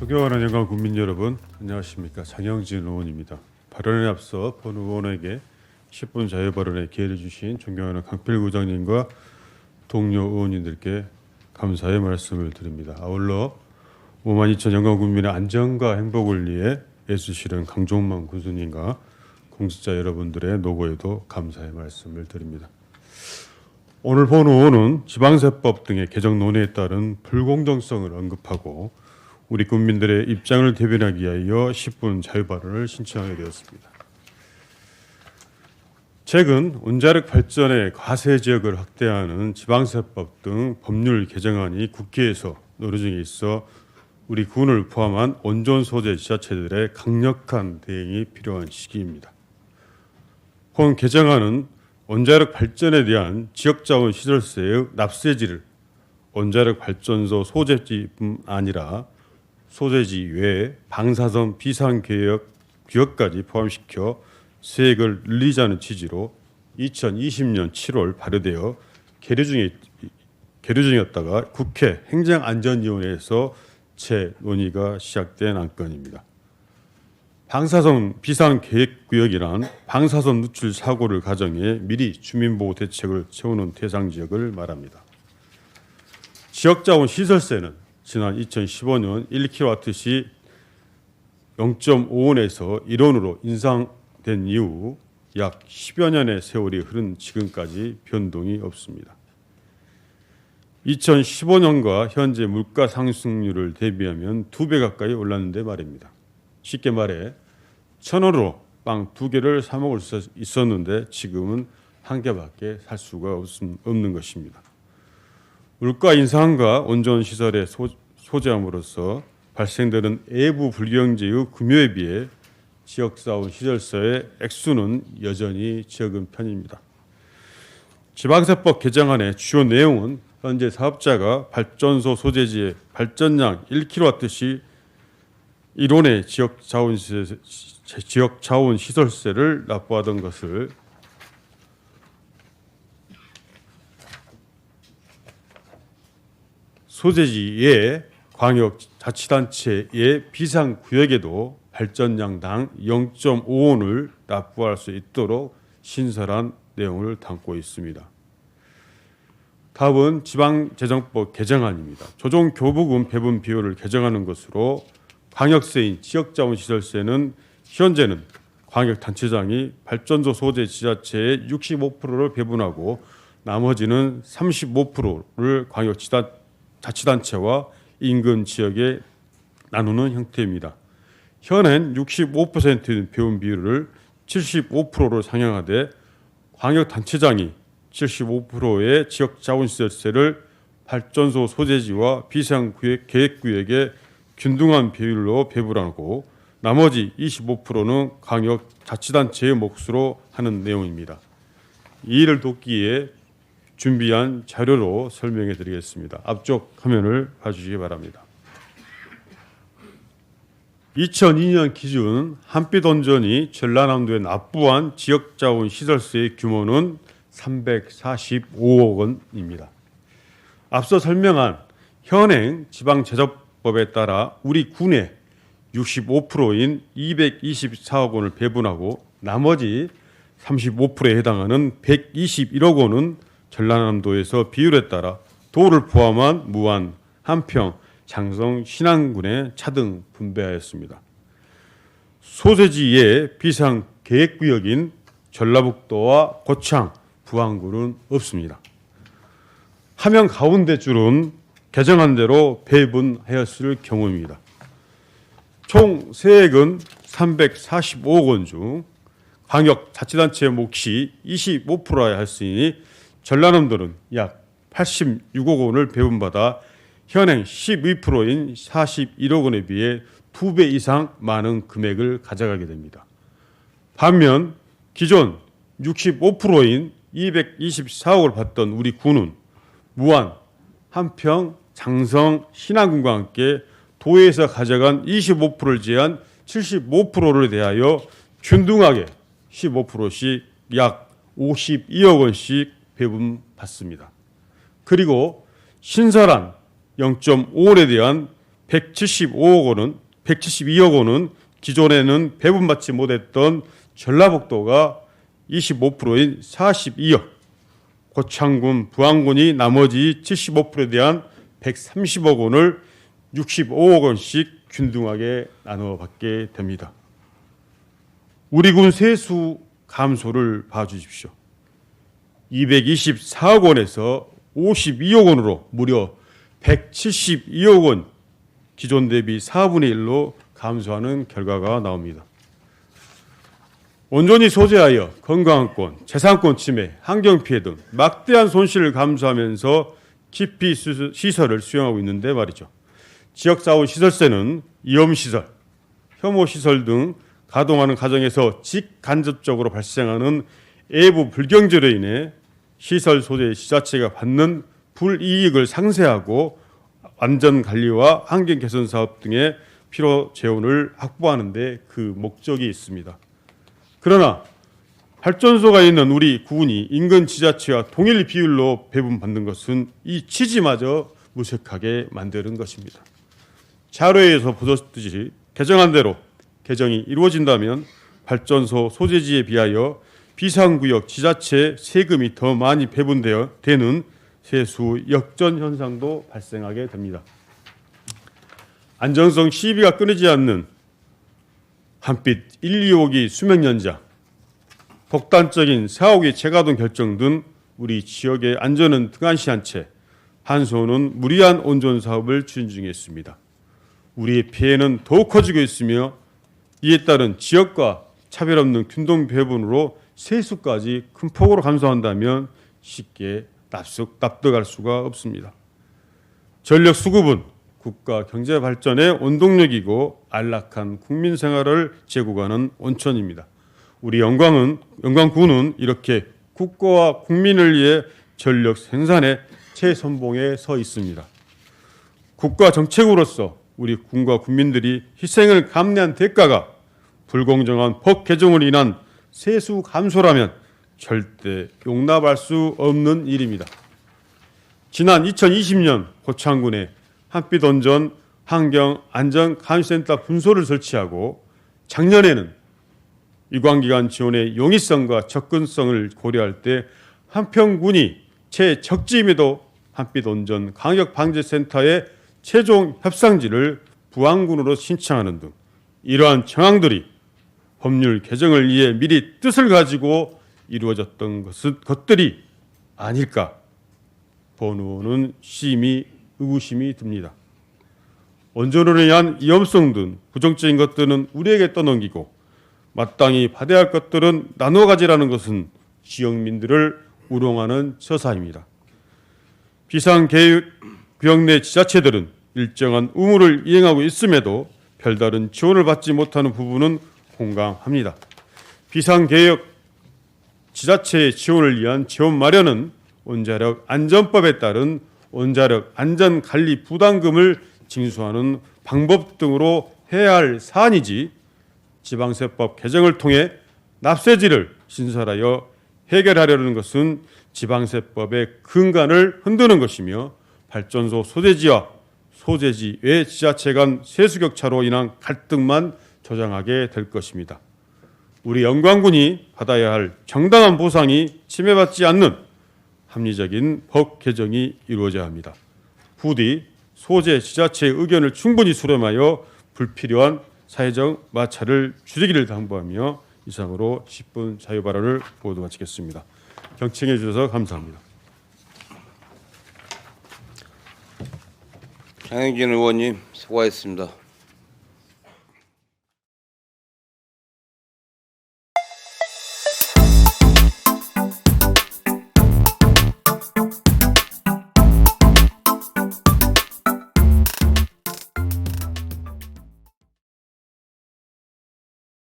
존경하는 영광 국민 여러분, 안녕하십니까. 장영진 의원입니다. 발언에 앞서 본 의원에게 10분 자유 발언에 기회를 주신 존경하는 강필구 의장님과 동료 의원님들께 감사의 말씀을 드립니다. 아울러 5만 2천 영광 국민의 안전과 행복을 위해 애쓰시는 강종만 군수님과 공직자 여러분들의 노고에도 감사의 말씀을 드립니다. 오늘 본 의원은 지방세법 등의 개정 논의에 따른 불공정성을 언급하고 우리 국민들의 입장을 대변하기 위하여 10분 자유 발언을 신청하게 되었습니다. 최근 원자력 발전의 과세 지역을 확대하는 지방세법 등 법률 개정안이 국회에서 논의 중에 있어 우리 군을 포함한 온전 소재 지자체들의 강력한 대응이 필요한 시기입니다. 본 개정안은 원자력 발전에 대한 지역자원 시설세의 납세지를 원자력 발전소 소재지뿐 아니라 소재지 외에 방사선 비상계획까지 포함시켜 세액을 늘리자는 취지로 2020년 7월 발의되어 계류 중이었다가 국회 행정안전위원회에서 재논의가 시작된 안건입니다. 방사선 비상계획구역이란 방사선 누출 사고를 가정해 미리 주민보호 대책을 세우는 대상 지역을 말합니다. 지역자원 시설세는 지난 2015년 1kWh 0.5원에서 1원으로 인상된 이후 약 10여 년의 세월이 흐른 지금까지 변동이 없습니다. 2015년과 현재 물가 상승률을 대비하면 2배 가까이 올랐는데 말입니다. 쉽게 말해 1,000원으로 빵 2개를 사 먹을 수 있었는데 지금은 1개밖에 살 수가 없는 것입니다. 물가 인상과 온전시설에 소재함으로써 발생되는 외부 불경제의 금요에 비해 지역자원 시설세의 액수는 여전히 적은 편입니다. 지방세법 개정안의 주요 내용은 현재 사업자가 발전소 소재지의 발전량 1kWh 1원의 지역자원 시설세를 납부하던 것을 소재지의 광역자치단체의 비상구역에도 발전량당 0.5원을 납부할 수 있도록 신설한 내용을 담고 있습니다. 다음은 지방재정법 개정안입니다. 조정교부금 배분 비율을 개정하는 것으로 광역세인 지역자원시설세는 현재는 광역단체장이 발전소 소재 지자체의 65%를 배분하고 나머지는 35%를 광역자치단체와 인근 지역에 나누는 형태입니다. 현행 65%인 배분 비율을 75%로 상향하되 광역단체장이 75%의 지역자원시설세를 발전소 소재지와 비상계획구역에 균등한 비율로 배분하고 나머지 25%는 광역자치단체의 몫으로 하는 내용입니다. 이 일을 돕기 위해 준비한 자료로 설명해 드리겠습니다. 앞쪽 화면을 봐주시기 바랍니다. 2002년 기준 한빛온전이 전라남도에 납부한 지역자원 시설세의 규모는 345억 원입니다. 앞서 설명한 현행 지방재정법에 따라 우리 군의 65%인 224억 원을 배분하고 나머지 35%에 해당하는 121억 원은 전라남도에서 비율에 따라 도를 포함한 무안, 한평, 장성, 신안군에 차등 분배하였습니다. 소재지의 비상계획구역인 전라북도와 고창, 부안군은 없습니다. 화면 가운데 줄은 개정한 대로 배분하였을 경우입니다. 총 세액은 345억 원 중 광역자치단체 몫이 25%야 했으니 전라남도는 약 86억 원을 배분받아 현행 12%인 41억 원에 비해 2배 이상 많은 금액을 가져가게 됩니다. 반면 기존 65%인 224억을 받던 우리 군은 무안, 한평, 장성, 신안군과 함께 도에서 가져간 25%를 제한 75%를 대하여 균등하게 15%씩 약 52억 원씩 배분받습니다. 그리고 신설한 0.5원에 대한 172억 원은 기존에는 배분받지 못했던 전라북도가 25%인 42억, 고창군, 부안군이 나머지 75%에 대한 130억 원을 65억 원씩 균등하게 나눠 받게 됩니다. 우리 군 세수 감소를 봐주십시오. 224억 원에서 52억 원으로 무려 172억 원 기존 대비 4분의 1로 감소하는 결과가 나옵니다. 온전히 소재하여 건강권, 재산권 침해, 환경피해 등 막대한 손실을 감수하면서 기피 시설을 수용하고 있는데 말이죠. 지역사후 시설세는 위험시설, 혐오시설 등 가동하는 과정에서 직간접적으로 발생하는 외부 불경제로 인해 시설 소재 지자체가 받는 불이익을 상쇄하고 안전관리와 환경개선 사업 등의 필요 재원을 확보하는 데 그 목적이 있습니다. 그러나 발전소가 있는 우리 구군이 인근 지자체와 동일 비율로 배분받는 것은 이 취지마저 무색하게 만드는 것입니다. 자료에서 보셨듯이 개정안대로 개정이 이루어진다면 발전소 소재지에 비하여 비상구역 지자체 세금이 더 많이 배분되는 세수 역전 현상도 발생하게 됩니다. 안정성 시비가 끊이지 않는 한빛 1, 2호기 수명 연장, 독단적인 사호기 재가동 결정 등 우리 지역의 안전은 등한시한 채 한소는 무리한 온전 사업을 추진 중에 있습니다. 우리의 피해는 더욱 커지고 있으며 이에 따른 지역과 차별 없는 균등 배분으로 세수까지 큰 폭으로 감소한다면 쉽게 납득할 수가 없습니다. 전력 수급은 국가 경제 발전의 원동력이고 안락한 국민 생활을 제공하는 원천입니다. 우리 영광군은 이렇게 국가와 국민을 위해 전력 생산의 최선봉에 서 있습니다. 국가 정책으로서 우리 군과 국민들이 희생을 감내한 대가가 불공정한 법 개정으로 인한 세수 감소라면 절대 용납할 수 없는 일입니다. 지난 2020년 고창군에 한빛온전 환경안전감시센터 분소를 설치하고 작년에는 유관기관 지원의 용이성과 접근성을 고려할 때 한평군이 최적지임에도 한빛온전 강력방재센터의 최종 협상지를 부안군으로 신청하는 등 이러한 정황들이 법률 개정을 위해 미리 뜻을 가지고 이루어졌던 것들이 아닐까 번호는 심히 의구심이 듭니다. 원전으로 인한 위험성 등 부정적인 것들은 우리에게 떠넘기고 마땅히 받아야 할 것들은 나눠 가지라는 것은 지역민들을 우롱하는 처사입니다. 비상계획구역 내 지자체들은 일정한 의무를 이행하고 있음에도 별다른 지원을 받지 못하는 부분은 공감합니다. 비상계획 지자체의 지원을 위한 지원 마련은 원자력 안전법에 따른 원자력 안전관리 부담금을 징수하는 방법 등으로 해야 할 사안이지 지방세법 개정을 통해 납세지를 신설하여 해결하려는 것은 지방세법의 근간을 흔드는 것이며 발전소 소재지와 소재지 외 지자체 간 세수격차로 인한 갈등만 조장하게 될 것입니다. 우리 영광군이 받아야 할 정당한 보상이 침해받지 않는 합리적인 법 개정이 이루어져야 합니다. 부디 소재 지자체의 의견을 충분히 수렴하여 불필요한 사회적 마찰을 줄이기를 당부하며 이상으로 10분 자유발언을 모두 마치겠습니다. 경청해 주셔서 감사합니다. 장영진 의원님 수고하셨습니다.